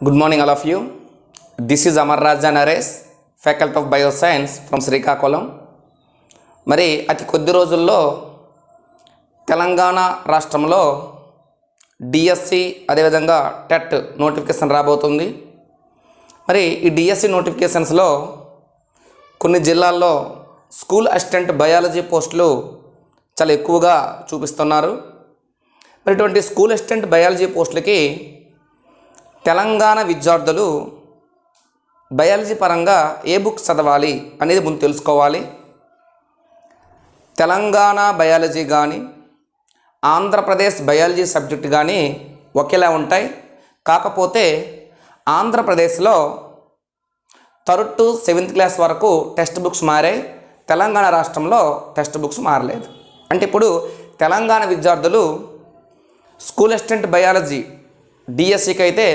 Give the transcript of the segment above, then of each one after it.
Good morning, all of you. This is Amar Raja Naresh, Faculty of Bioscience from Srikakulam. మరి అతి కొద్ది రోజుల్లో తెలంగాణ రాష్ట్రంలో డిఎస్సి అదేవిధంగా టెట్ నోటిఫికేషన్ రాబోతుంది. మరి ఈ డిఎస్సి నోటిఫికేషన్స్లో కొన్ని జిల్లాల్లో స్కూల్ అసిస్టెంట్ బయాలజీ పోస్టులు చాలా ఎక్కువగా చూపిస్తున్నారు. మరి ఇటువంటి స్కూల్ అసిస్టెంట్ బయాలజీ పోస్టులకి తెలంగాణ విద్యార్థులు బయాలజీ పరంగా ఏ బుక్స్ చదవాలి అనేది ముందు తెలుసుకోవాలి. తెలంగాణ బయాలజీ కానీ ఆంధ్రప్రదేశ్ బయాలజీ సబ్జెక్ట్ కానీ ఒకేలా ఉంటాయి. కాకపోతే ఆంధ్రప్రదేశ్లో 3rd to 7th క్లాస్ వరకు టెక్స్ట్ బుక్స్ మారాయి. తెలంగాణ రాష్ట్రంలో టెక్స్ట్ బుక్స్ మారలేదు. అంటే ఇప్పుడు తెలంగాణ విద్యార్థులు స్కూల్ అసిస్టెంట్ బయాలజీ డిఎస్సికి అయితే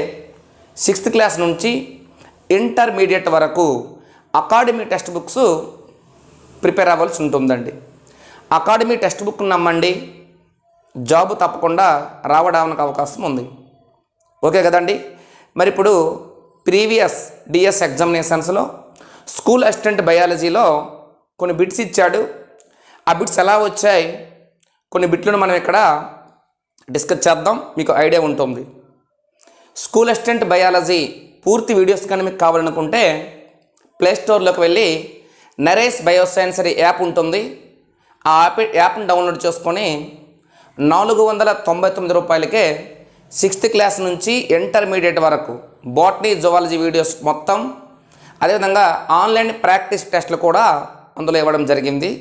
6th క్లాస్ నుంచి ఇంటర్మీడియట్ వరకు అకాడమీ టెక్స్ట్ బుక్స్ ప్రిపేర్ అవ్వాల్సి ఉంటుందండి. అకాడమీ టెక్స్ట్ బుక్ నమ్మండి, జాబ్ తప్పకుండా రావడానికి అవకాశం ఉంది. ఓకే కదండి. మరి ఇప్పుడు ప్రీవియస్ డిఎస్ ఎగ్జామినేషన్స్లో స్కూల్ అసిస్టెంట్ బయాలజీలో కొన్ని బిట్స్ ఇచ్చాడు. ఆ బిట్స్ ఎలా వచ్చాయి, కొన్ని బిట్లను మనం ఇక్కడ డిస్కస్ చేద్దాం, మీకు ఐడియా ఉంటుంది. స్కూల్ అసిస్టెంట్ బయాలజీ పూర్తి వీడియోస్ కానీ మీకు కావాలనుకుంటే ప్లేస్టోర్లోకి వెళ్ళి నరేష్ బయోసైన్స్ అనే యాప్ ఉంటుంది. ఆ యాప్ని డౌన్లోడ్ చేసుకొని 499 రూపాయలకే 6th క్లాస్ నుంచి ఇంటర్మీడియట్ వరకు బాటనీ జువాలజీ వీడియోస్ మొత్తం, అదేవిధంగా ఆన్లైన్ ప్రాక్టీస్ టెస్ట్లు కూడా అందులో ఇవ్వడం జరిగింది.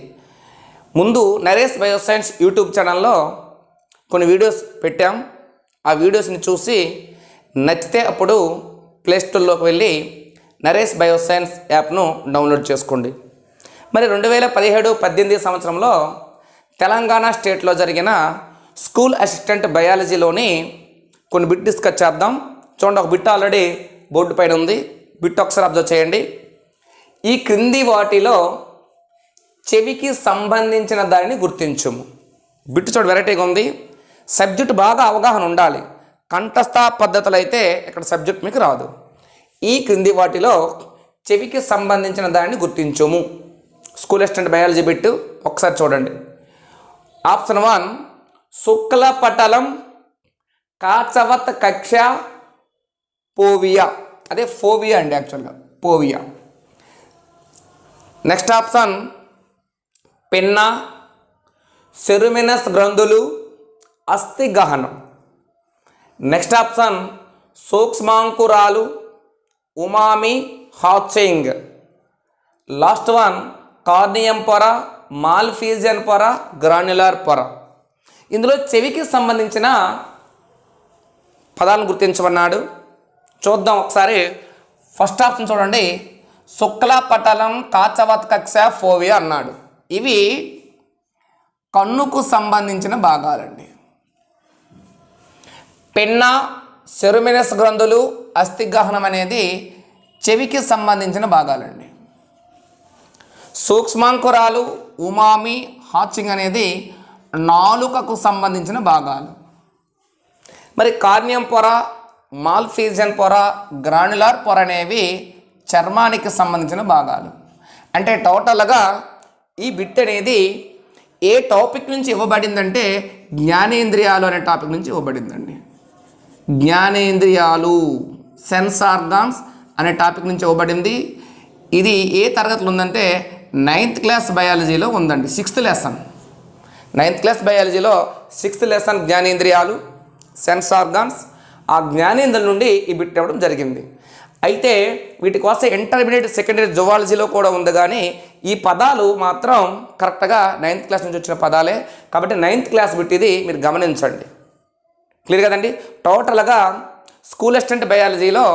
ముందు నరేష్ బయోసైన్స్ యూట్యూబ్ ఛానల్లో కొన్ని వీడియోస్ పెట్టాం. ఆ వీడియోస్ని చూసి నచ్చితే అప్పుడు ప్లేస్టోర్లోకి వెళ్ళి నరేష్ బయోసైన్స్ యాప్ను డౌన్లోడ్ చేసుకోండి. మరి 2017-18 సంవత్సరంలో తెలంగాణ స్టేట్లో జరిగిన స్కూల్ అసిస్టెంట్ బయాలజీలోని కొన్ని బిట్ డిస్కస్ చేద్దాం. చూడండి, ఒక బిట్ ఆల్రెడీ బోర్డు పైన ఉంది. బిట్ ఒకసారి అబ్జర్వ్ చేయండి. ఈ క్రింది వాటిలో చెవికి సంబంధించిన దానిని గుర్తించుము. బిట్ చూడ వెరైటీగా ఉంది. సబ్జెక్ట్ బాగా అవగాహన ఉండాలి. కంఠస్థ పద్ధతులు అయితే ఇక్కడ సబ్జెక్ట్ మీకు రాదు. ఈ క్రింది వాటిలో చెవికి సంబంధించిన దానిని గుర్తించుము. స్కూల్ అసిస్టెంట్ బయాలజీ బిట్ ఒకసారి చూడండి. ఆప్షన్ 1 శుక్లపటలం కాచవత్ కక్ష పోవియా, అదే ఫోవియా అండి, యాక్చువల్గా పోవియా. నెక్స్ట్ ఆప్షన్ పిన్నా సెరుమినస్ గ్రంథులు అస్థి గహనం. నెక్స్ట్ ఆప్షన్ సూక్ష్మాంకురాలు ఉమామి హాచింగ్. లాస్ట్ వన్ కార్నియం పొర, మాల్ఫీజియన్ పొర, గ్రాన్యులర్ పొర. ఇందులో చెవికి సంబంధించిన పదాలను గుర్తించమన్నాడు. చూద్దాం ఒకసారి. ఫస్ట్ ఆప్షన్ చూడండి, శుక్లపటలం కాచవత్ కక్ష ఫోవియా అన్నాడు. ఇవి కన్నుకు సంబంధించిన భాగాలండి. పెన్నా సెరుమినస్ గ్రంథులు అస్థిగహనం అనేది చెవికి సంబంధించిన భాగాలండి. సూక్ష్మాంకురాలు ఉమామి హాచింగ్ అనేది నాలుకకు సంబంధించిన భాగాలు. మరి కార్నియం పొర, మాల్ఫీజియన్ పొర, గ్రాన్యులర్ పొర అనేవి చర్మానికి సంబంధించిన భాగాలు. అంటే టోటల్గా ఈ బిట్ అనేది ఏ టాపిక్ నుంచి ఇవ్వబడిందంటే జ్ఞానేంద్రియాలు అనే టాపిక్ నుంచి ఇవ్వబడిందండి. జ్ఞానేంద్రియాలు, సెన్స్ ఆర్గాన్స్ అనే టాపిక్ నుంచి ఇవ్వబడింది. ఇది ఏ తరగతిలో ఉందంటే 9th క్లాస్ బయాలజీలో ఉందండి. 6th లెసన్, 9th క్లాస్ బయాలజీలో 6th లెసన్ జ్ఞానేంద్రియాలు, సెన్స్ ఆర్గాన్స్. ఆ జ్ఞానేంద్రియాల నుండి ఈ బిట్ ఇవ్వడం జరిగింది. అయితే వీటి కోసం ఇంటర్మీడియట్ సెకండరీ జువాలజీలో కూడా ఉంది, కానీ ఈ పదాలు మాత్రం కరెక్ట్గా 9th క్లాస్ నుంచి వచ్చిన పదాలే. కాబట్టి 9th క్లాస్ బిట్ ఇది, మీరు గమనించండి. క్లియర్ కదండి. టోటల్గా స్కూల్ అసిస్టెంట్ బయాలజీలో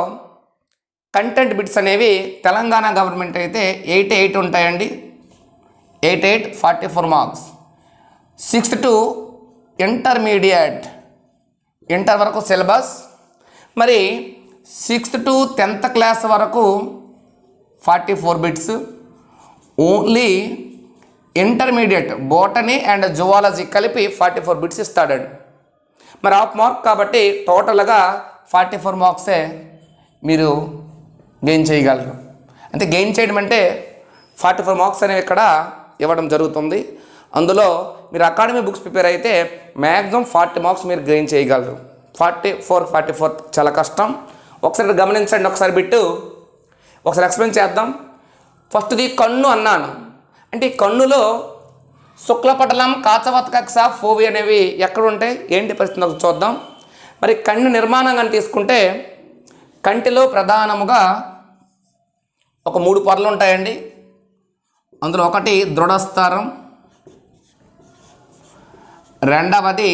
కంటెంట్ బిట్స్ అనేవి తెలంగాణ గవర్నమెంట్ అయితే 88 ఉంటాయండి. 88 44 marks. 6th to intermediate, inter వరకు సిలబస్. మరి 6th to 10th క్లాస్ వరకు 44 bits. Only intermediate botany and zoology కలిపి 44 బిట్స్ ఇస్తాడండి. మరి హాఫ్ మార్క్ కాబట్టి టోటల్గా 44 మార్క్సే మీరు గెయిన్ చేయగలరు. అంటే గెయిన్ చేయడం అంటే 44 మార్క్స్ అనేవి ఇక్కడ ఇవ్వడం జరుగుతుంది. అందులో మీరు అకాడమీ బుక్స్ ప్రిపేర్ అయితే మ్యాక్సిమం 40 మార్క్స్ మీరు గెయిన్ చేయగలరు. 44 చాలా కష్టం. ఒకసారి గమనించండి, ఒకసారి బిట్టు ఒకసారి ఎక్స్ప్లెయిన్ చేద్దాం. ఫస్ట్ది కన్ను అన్నాను. అంటే ఈ కన్నులో శుక్లపటలం, కాచవత్ కక్ష, ఫోవియా అనేవి ఎక్కడ ఉంటాయి, ఏంటి పరిస్థితి ఒకటి చూద్దాం. మరి కన్ను నిర్మాణం కానీ తీసుకుంటే కంటిలో ప్రధానముగా ఒక 3 పొరలు ఉంటాయండి. అందులో ఒకటి దృఢస్థరం, రెండవది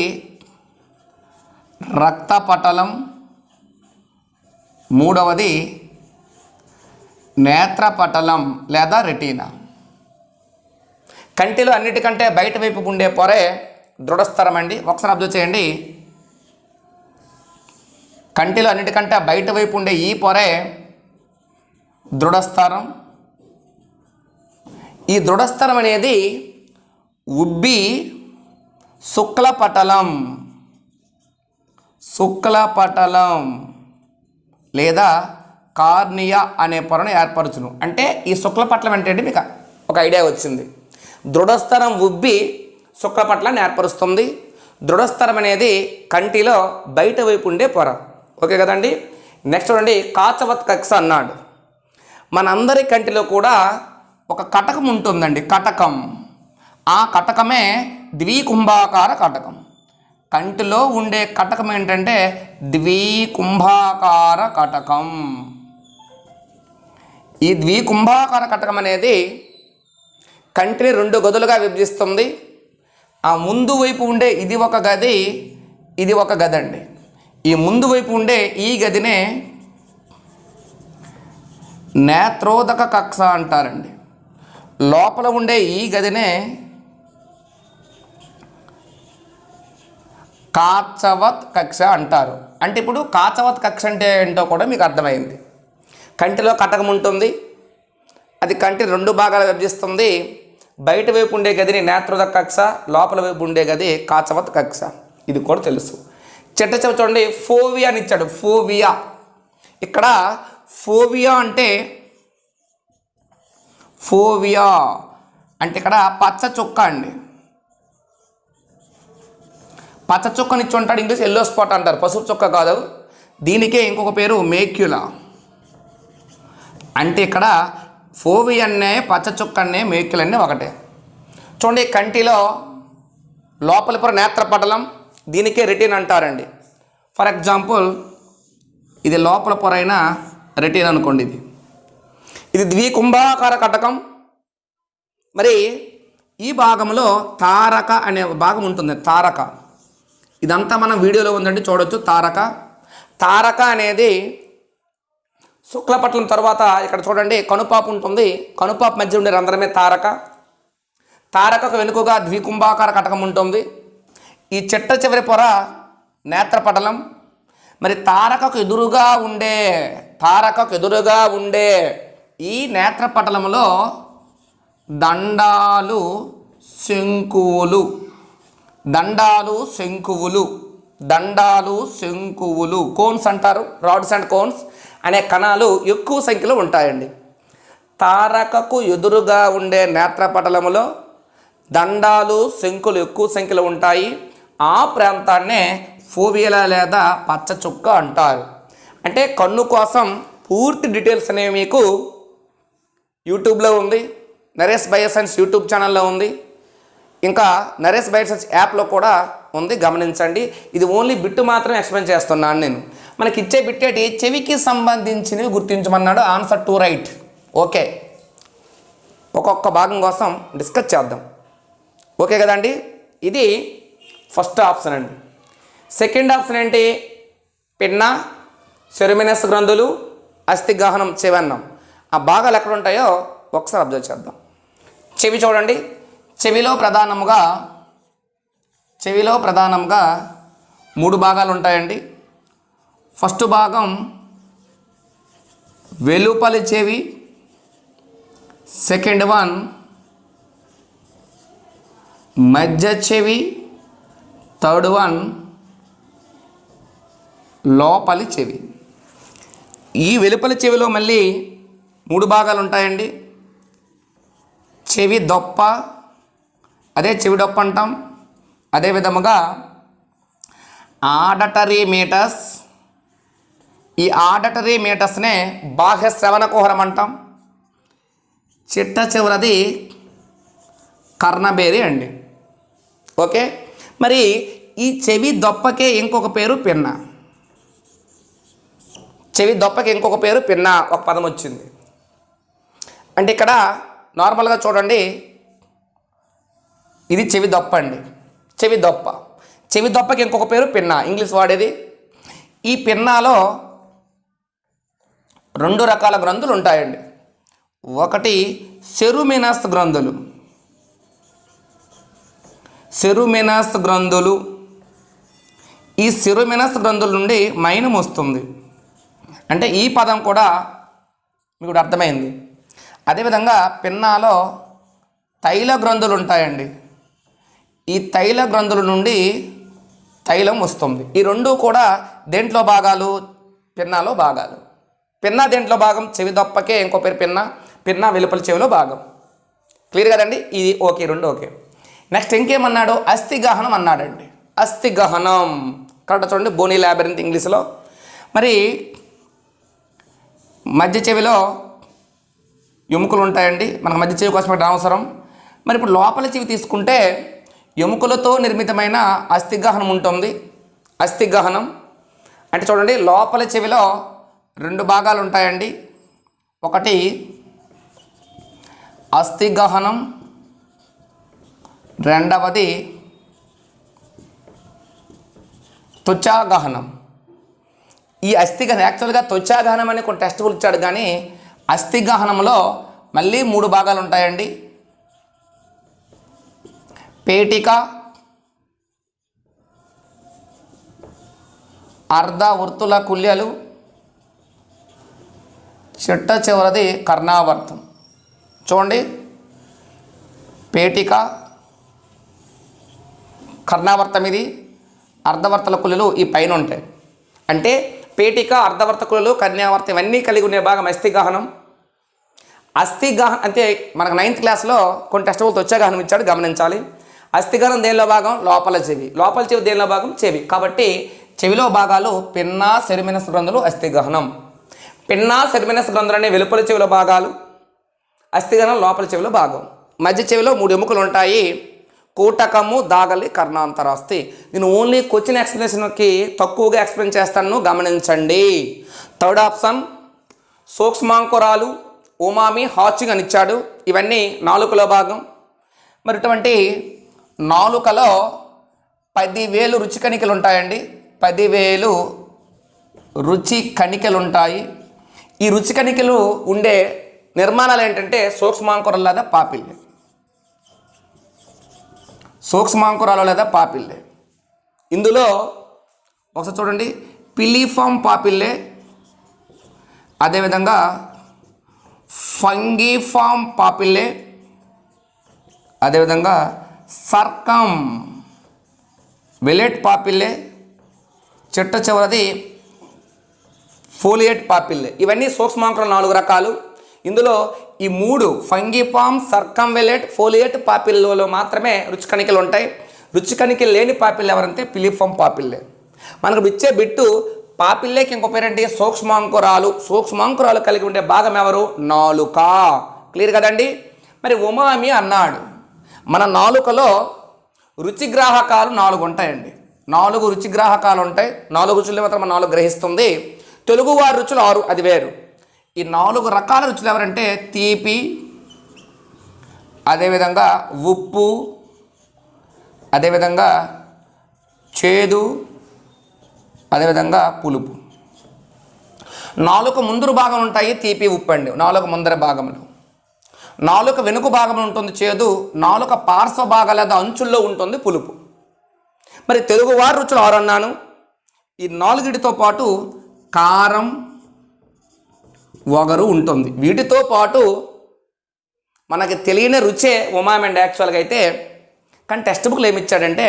రక్తపటలం, మూడవది నేత్రపటలం లేదా రెటీనా. కంటిలో అన్నిటికంటే బయట వైపు ఉండే పొరే దృఢస్థరం అండి. ఒకసారి అబ్జర్వ్ చేయండి, కంటిలో అన్నిటికంటే బయట వైపు ఉండే ఈ పొరే దృఢస్థరం. ఈ దృఢస్థరం అనేది ఉబ్బి శుక్లపటలం లేదా కార్నియా అనే పొరను ఏర్పరచును. అంటే ఈ శుక్లపటలం అంటే మీకు ఒక ఐడియా వచ్చింది. దృఢస్థరం ఉబ్బి శుక్లపటలాన్ని ఏర్పరుస్తుంది. దృఢస్థరం అనేది కంటిలో బయట వైపు ఉండే పొర. ఓకే కదండి. నెక్స్ట్ చూడండి, కాచవత్ కక్ష అన్నాడు. మనందరి కంటిలో కూడా ఒక కటకం ఉంటుందండి, కటకం. ఆ కటకమే ద్వికుంభాకార కటకం. కంటిలో ఉండే కటకం ఏంటంటే ద్వికుంభాకార కటకం. ఈ ద్వికుంభాకార కటకం అనేది కంటిని 2 గదులుగా విభజిస్తుంది. ఆ ముందు వైపు ఉండే ఇది ఒక గది, ఇది ఒక గది అండి. ఈ ముందు వైపు ఉండే ఈ గదినే నేత్రోదక కక్ష అంటారండి. లోపల ఉండే ఈ గదినే కాచవత్ కక్ష అంటారు. అంటే ఇప్పుడు కాచవత్ కక్ష అంటే ఏంటో కూడా మీకు అర్థమైంది. కంటిలో కటకం ఉంటుంది, అది కంటి 2 భాగాలు విభజిస్తుంది. బయట వైపు ఉండే గదిని నేత్రోదక కక్ష, లోపల వైపు ఉండే గది కాచవత్ కక్ష. ఇది కూడా తెలుసు. చిట్ట చూడండి, ఫోవియా అని ఇచ్చాడు. ఫోవియా, ఇక్కడ ఫోవియా అంటే ఇక్కడ పచ్చ చుక్క అండి. పచ్చ చుక్కని ఇచ్చి ఉంటాడు, ఇంగ్లీష్ ఎల్లో స్పాట్ అంటారు, పసుపు చుక్క కాదు. దీనికే ఇంకొక పేరు మేక్యులా. అంటే ఇక్కడ ఫోవియన్నే పచ్చ చుక్కన్నే మేక్యులన్నే ఒకటే. చూడండి, కంటిలో లోపలి పొర నేత్రపటలం, దీనికే రెటీనా అంటారండి. ఫర్ ఎగ్జాంపుల్ ఇది లోపల పొర అయిన రెటీనా అనుకోండి. ఇది ద్వికుంభాకార కటకం. మరి ఈ భాగంలో తారక అనే భాగం ఉంటుంది. తారక, ఇదంతా మనం వీడియోలో ఉందండి, చూడొచ్చు. తారక అనేది శుక్లపటలం తర్వాత ఇక్కడ చూడండి కనుపాపు ఉంటుంది. కనుపాపు మధ్య ఉండే రంధ్రమే తారక. తారకకు వెనుకగా ద్వికుంభాకార కటకం ఉంటుంది. ఈ చిట్ట చివరి పొర నేత్రపటలం. మరి తారకకు ఎదురుగా ఉండే ఈ నేత్రపటలంలో దండాలు శంకువులు కోన్స్ అంటారు, రాడ్స్ అండ్ కోన్స్ అనే కణాలు ఎక్కువ సంఖ్యలో ఉంటాయండి. తారకకు ఎదురుగా ఉండే నేత్రపటలములో దండాలు శంకులు ఎక్కువ సంఖ్యలో ఉంటాయి. ఆ ప్రాంతాన్నే ఫోవియా లేదా పచ్చ చుక్క అంటారు. అంటే కన్ను కోసం పూర్తి డీటెయిల్స్ అనేవి మీకు యూట్యూబ్లో ఉంది, నరేష్ బయోసైన్స్ యూట్యూబ్ ఛానల్లో ఉంది, ఇంకా నరేష్ బయోసైన్స్ యాప్లో కూడా ఉంది, గమనించండి. ఇది ఓన్లీ బిట్టు మాత్రం ఎక్స్ప్లెయిన్ చేస్తున్నాను నేను. మనకి ఇచ్చే బిట్టేటి చెవికి సంబంధించినవి గుర్తించమన్నాడు, ఆన్సర్ టు రైట్. ఓకే, ఒక్కొక్క భాగం కోసం డిస్కస్ చేద్దాం. ఓకే కదండి. ఇది ఫస్ట్ ఆప్షన్ అండి. సెకండ్ ఆప్షన్ ఏంటి? పిన్న, సెరుమినస్ గ్రంథులు, అస్థిగహనం, చెవన్నం. ఆ భాగాలు ఎక్కడ ఉంటాయో ఒకసారి అబ్జర్వ్ చేద్దాం. చెవి చూడండి, చెవిలో ప్రధానంగా 3 భాగాలు ఉంటాయండి. ఫస్ట్ భాగం వెలుపలి చెవి, సెకండ్ వన్ మధ్య చెవి, థర్డ్ వన్ లోపలి చెవి. ఈ వెలుపల చెవిలో మళ్ళీ 3 భాగాలు ఉంటాయండి. చెవి దొప్ప, అదే చెవి డొప్ప అంటాం. అదే విధముగా ఆడటరీ మీటస్, ఈ ఆడటరీ మీటస్నే బాహ్య శ్రవణ కుహరం అంటాం. చిట్ట చివరది కర్ణబేరి అండి. ఓకే, మరి ఈ చెవి దొప్పకే ఇంకొక పేరు పిన్న. చెవి దొప్పకి ఇంకొక పేరు పిన్న, ఒక పదం వచ్చింది. అంటే ఇక్కడ నార్మల్గా చూడండి, ఇది చెవి దొప్ప అండి. చెవి దొప్ప, చెవి దొప్పకి ఇంకొక పేరు పిన్న, ఇంగ్లీష్ వాడేది. ఈ పిన్నాలో 2 రకాల గ్రంథులు ఉంటాయండి. ఒకటి సెరుమినస్ గ్రంథులు. సెరుమినస్ గ్రంథులు, ఈ సెరుమినస్ గ్రంథుల నుండి మైనం వస్తుంది. అంటే ఈ పదం కూడా మీకు అర్థమైంది. అదేవిధంగా పిన్నాలో తైల గ్రంథులు ఉంటాయండి. ఈ తైల గ్రంథుల నుండి తైలం వస్తుంది. ఈ 2 కూడా దేంట్లో భాగాలు? పిన్నాలో భాగాలు. పిన్నా దేంట్లో భాగం? చెవి దొప్పకే ఇంకో పేరు పిన్న. పిన్నా వెలుపల చెవిలో భాగం. క్లియర్ కదండి? ఇది ఓకే, 2 ఓకే. నెక్స్ట్ ఇంకేమన్నాడు? అస్థిగహనం అన్నాడండి. అస్థిగహనం కరెక్ట్ చూడండి, బోనీ లాబిరింత్ ఇంగ్లీష్లో. మరి మధ్య చెవిలో ఎముకలు ఉంటాయండి. మనకు మధ్య చెవి కోసం ఇక్కడ అవసరం. మరి ఇప్పుడు లోపల చెవి తీసుకుంటే ఎముకలతో నిర్మితమైన అస్థిగహనం ఉంటుంది. అస్థిగహనం అంటే చూడండి, లోపల చెవిలో 2 భాగాలు ఉంటాయండి. ఒకటి అస్థిగహనం, రెండవది త్వచాగహనం. ఈ అస్థిగహనం యాక్చువల్గా త్వచాగహనం అని కొన్ని టెస్టులు ఇచ్చాడు, కానీ అస్థిగహనంలో మళ్ళీ 3 భాగాలు ఉంటాయండి. పేటిక, అర్ధ వర్తుల కుల్యలు, చిట్ట చివరిది కర్ణావర్తం. చూడండి, పేటిక, కర్ణావర్తం, ఇది అర్ధవర్తల కుల్యలు ఈ పైన ఉంటాయి. అంటే పేటిక, అర్ధవర్త కుల్యలు, కర్ణావర్తం ఇవన్నీ కలిగి ఉండే భాగం అస్థిగహనం. అస్థిగహనం అంటే మనకు 9th క్లాస్లో కొన్ని టెస్టులతో త్వచాగహనం ఇచ్చాడు, గమనించాలి. అస్థిగహనం దేనిలో భాగం? లోపల చెవి. లోపల చెవి దేనిలో భాగం? చెవి. కాబట్టి చెవిలో భాగాలు పిన్నా, సెరుమినస్ గ్రంథులు, అస్థిగహనం. పిన్నా, సెరుమినస్ గ్రంథులు అనే వెలుపల చెవిలో భాగాలు, అస్థిగహనం లోపల చెవిలో భాగం. మధ్య చెవిలో 3 ఎముకలు ఉంటాయి. కూటకము, దాగలి, కర్ణాంతరాస్తి. నేను ఓన్లీ క్వశ్చన్ ఎక్స్ప్లెనేషన్కి తక్కువగా ఎక్స్ప్లెయిన్ చేస్తాను, గమనించండి. థర్డ్ ఆప్షన్ సూక్ష్మాంకురాలు, ఉమామి, హాచింగ్ అని ఇచ్చాడు. ఇవన్నీ నాలుకలో భాగం. మరి ఇటువంటి నాలుకలో 10,000 రుచి కణికలు ఉంటాయండి. 10,000 రుచి కణికలు ఉంటాయి. ఈ రుచి కణికలు ఉండే నిర్మాణాలు ఏంటంటే సూక్ష్మాంకురాలు లేదా పాపిల్లే. సూక్ష్మాంకురాలు లేదా పాపిల్లే. ఇందులో ఒకసారి చూడండి, పిలిఫామ్ పాపిల్లే, అదేవిధంగా ఫంగిఫామ్ పాపిల్లే, అదేవిధంగా సర్కం వెలెట్ పాపిల్లే, చిట్ట చివరిది ఫోలియేట్ పాపిల్లే. ఇవన్నీ సూక్ష్మాంకురాలు 4 రకాలు. ఇందులో ఈ 3 ఫంగిఫామ్, సర్కం వెలెట్, ఫోలియేట్ పాపిల్లలో మాత్రమే రుచి కణికలు ఉంటాయి. రుచి కణికలు లేని పాపిల్ ఎవరంటే పిలిఫామ్ పాపిల్లే. మనకు ఇచ్చే బిట్టు పాపిల్లేకి ఇంకో పేరేంటి? సూక్ష్మాంకురాలు. సూక్ష్మాంకురాలు కలిగి ఉండే భాగం ఎవరు? నాలుక. క్లియర్ కదండి? మరి ఉమామి అన్నాడు, మన నాలుకలో రుచిగ్రాహకాలు 4 ఉంటాయండి. 4 రుచిగ్రాహకాలు ఉంటాయి. 4 రుచులు మాత్రం మన 4 గ్రహిస్తుంది. తెలుగువారి రుచులు 6, అది వేరు. ఈ 4 రకాల రుచులు ఎవరంటే తీపి, అదేవిధంగా ఉప్పు, అదేవిధంగా చేదు, అదేవిధంగా పులుపు. 4 ముందర భాగం ఉంటాయి తీపి, ఉప్పు అండి. 4 ముందర భాగములు. 4 వెనుక భాగం ఉంటుంది చేదు. 4 పార్శ్వ భాగాల లేదా అంచుల్లో ఉంటుంది పులుపు. మరి తెలుగువారి రుచులు 6 అన్నాను. ఈ 4తో పాటు కారం, వగరు ఉంటుంది. వీటితో పాటు మనకి తెలియని రుచే ఉమామి అండి యాక్చువల్గా అయితే. కానీ టెక్స్ట్ బుక్లో ఏమి ఇచ్చాడంటే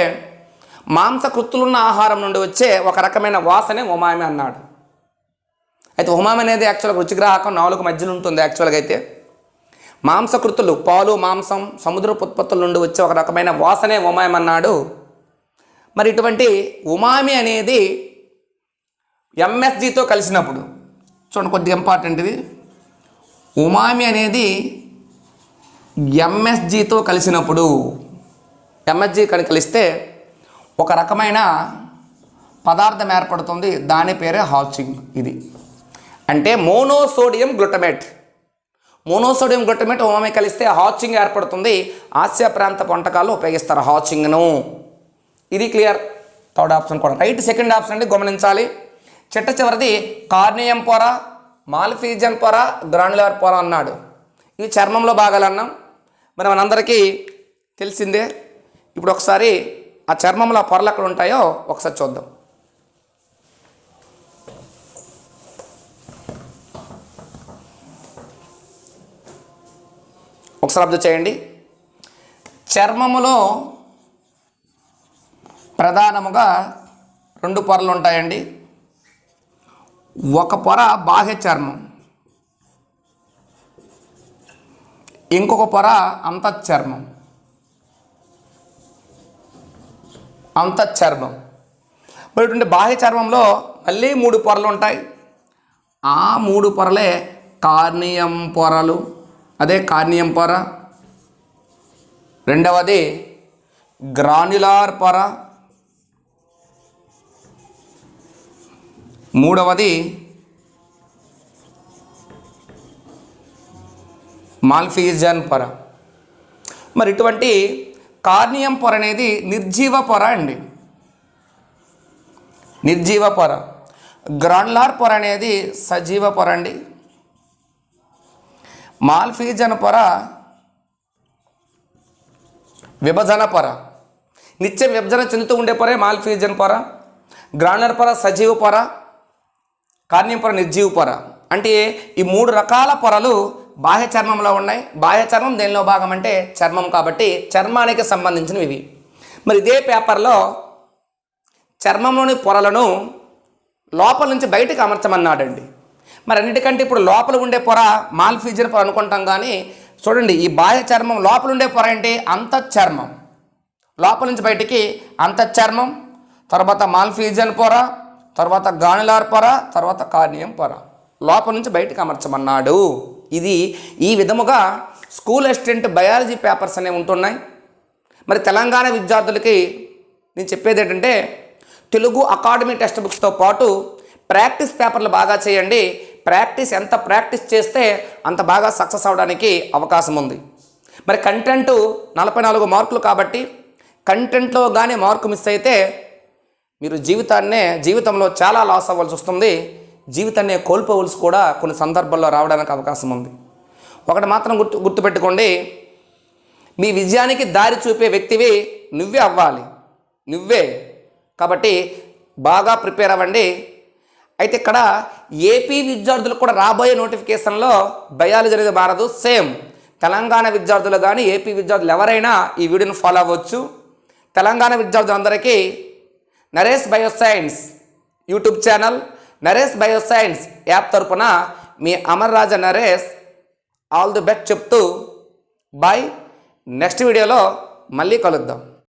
మాంసకృత్తులున్న ఆహారం నుండి వచ్చే ఒక రకమైన వాసనే ఉమామి అన్నాడు. అయితే ఉమామి అనేది యాక్చువల్గా రుచిగ్రాహకం, నాలుగు మధ్యలో ఉంటుంది యాక్చువల్గా. అయితే మాంసకృతులు, పాలు, మాంసం, సముద్రపు ఉత్పత్తుల నుండి వచ్చే ఒక రకమైన వాసనే ఉమామి అన్నాడు. మరి ఇటువంటి ఉమామి అనేది ఎంఎస్జితో కలిసినప్పుడు, చూడండి కొద్దిగా ఇంపార్టెంట్ ఇది, ఉమామి అనేది ఎంఎస్జితో కలిసినప్పుడు, ఎంఎస్జి కలిస్తే ఒక రకమైన పదార్థం ఏర్పడుతుంది, దాని పేరే హాచింగ్. ఇది అంటే monosodium glutamate. Monosodium glutamate umami కలిస్తే హాచింగ్ ఏర్పడుతుంది. ఆసియా ప్రాంత వంటకాల్లో ఉపయోగిస్తారు హాచింగ్ను. ఇది క్లియర్. థర్డ్ ఆప్షన్ కూడా రైట్. సెకండ్ ఆప్షన్ అండి గమనించాలి. చిట్ట చివరిది కార్నియం పొర, మాల్ఫీజియన్ పొర, గ్రాన్యులార్ పొర అన్నాడు. ఇవి చర్మంలో భాగాలు అన్నాం. మరి మనందరికీ తెలిసిందే. ఇప్పుడు ఒకసారి ఆ చర్మంలో పొరలు ఎక్కడ ఉంటాయో ఒకసారి చూద్దాం. ఒకసారి అబ్జర్వ్ చేయండి. చర్మములో ప్రధానముగా రెండు పొరలు ఉంటాయండి. ఒక పొర బాహ్య చర్మం, ఇంకొక పొర అంతఃచర్మం. మరి ఇటువంటి బాహ్య చర్మంలో మళ్ళీ మూడు పొరలు ఉంటాయి. ఆ మూడు పొరలే కార్నియం పొరలు. అదే కార్నియం పొర. రెండవది గ్రాన్యులార్ పొర. మూడవది మాల్ఫీజియన్ పొర. మరి ఇటువంటి కార్నియం పొర అనేది నిర్జీవ పొర అండి, నిర్జీవ పొర. గ్రాన్యులార్ పొర అనేది సజీవ పొర అండి. మాల్ఫీజియన్ పొర విభజన పొర, నిత్యం విభజన చెందుతూ ఉండే పొరే మాల్ఫీజియన్ పొర. గ్రాన్యులార్ పొర సజీవ పొర, కార్నియం పొర నిర్జీవ పొర. అంటే ఈ మూడు రకాల పొరలు బాహ్య చర్మంలో ఉన్నాయి. బాహ్య చర్మం దేనిలో భాగం అంటే చర్మం, కాబట్టి చర్మానికి సంబంధించినవి ఇవి. మరి ఇదే పేపర్లో చర్మంలోని పొరలను లోపల నుంచి బయటకు అమర్చమన్నాడండి. మరి అన్నిటికంటే ఇప్పుడు లోపల ఉండే పొర మాల్ఫీజియన్ పొర అనుకుంటాం. కానీ చూడండి, ఈ బాహ్య చర్మం లోపల ఉండే పొర ఏంటి? అంతఃచర్మం. లోపల నుంచి బయటికి అంతఃచర్మం, తర్వాత మాల్ఫీజియన్ పొర, తర్వాత గ్రాన్యులార్ పొర, తర్వాత కార్నియం పొర. లోపల నుంచి బయటకు అమర్చమన్నాడు. ఇది ఈ విధముగా స్కూల్ అసిస్టెంట్ బయాలజీ పేపర్స్ అనేవి ఉంటున్నాయి. మరి తెలంగాణ విద్యార్థులకి నేను చెప్పేది ఏంటంటే, తెలుగు అకాడమీ టెక్స్ట్ బుక్స్తో పాటు ప్రాక్టీస్ పేపర్లు బాగా చేయండి. ఎంత ప్రాక్టీస్ చేస్తే అంత బాగా సక్సెస్ అవడానికి అవకాశం ఉంది. మరి కంటెంట్ 44 మార్కులు కాబట్టి కంటెంట్లో కానీ మార్కు మిస్ అయితే మీరు జీవితంలో చాలా లాస్ అవ్వాల్సి వస్తుంది. జీవితాన్ని కోల్పోవలసి కూడా కొన్ని సందర్భాల్లో రావడానికి అవకాశం ఉంది. ఒకటి మాత్రం గుర్తుపెట్టుకోండి, మీ విజయానికి దారి చూపే వ్యక్తివి నువ్వే అవ్వాలి, నువ్వే. కాబట్టి బాగా ప్రిపేర్ అవ్వండి. అయితే ఇక్కడ ఏపీ విద్యార్థులకు కూడా రాబోయే నోటిఫికేషన్లో బయాలజీ అనేది మారదు. సేమ్ తెలంగాణ విద్యార్థులు కానీ ఏపీ విద్యార్థులు ఎవరైనా ఈ వీడియోని ఫాలో అవ్వచ్చు. తెలంగాణ విద్యార్థులందరికీ Naresh bioscience YouTube channel, Naresh bioscience app తరపున మీ అమర్ రాజా నరేష్ ఆల్ ది బెస్ట్ చెప్తూ బాయ్. నెక్స్ట్ వీడియోలో మళ్ళీ కలుద్దాం.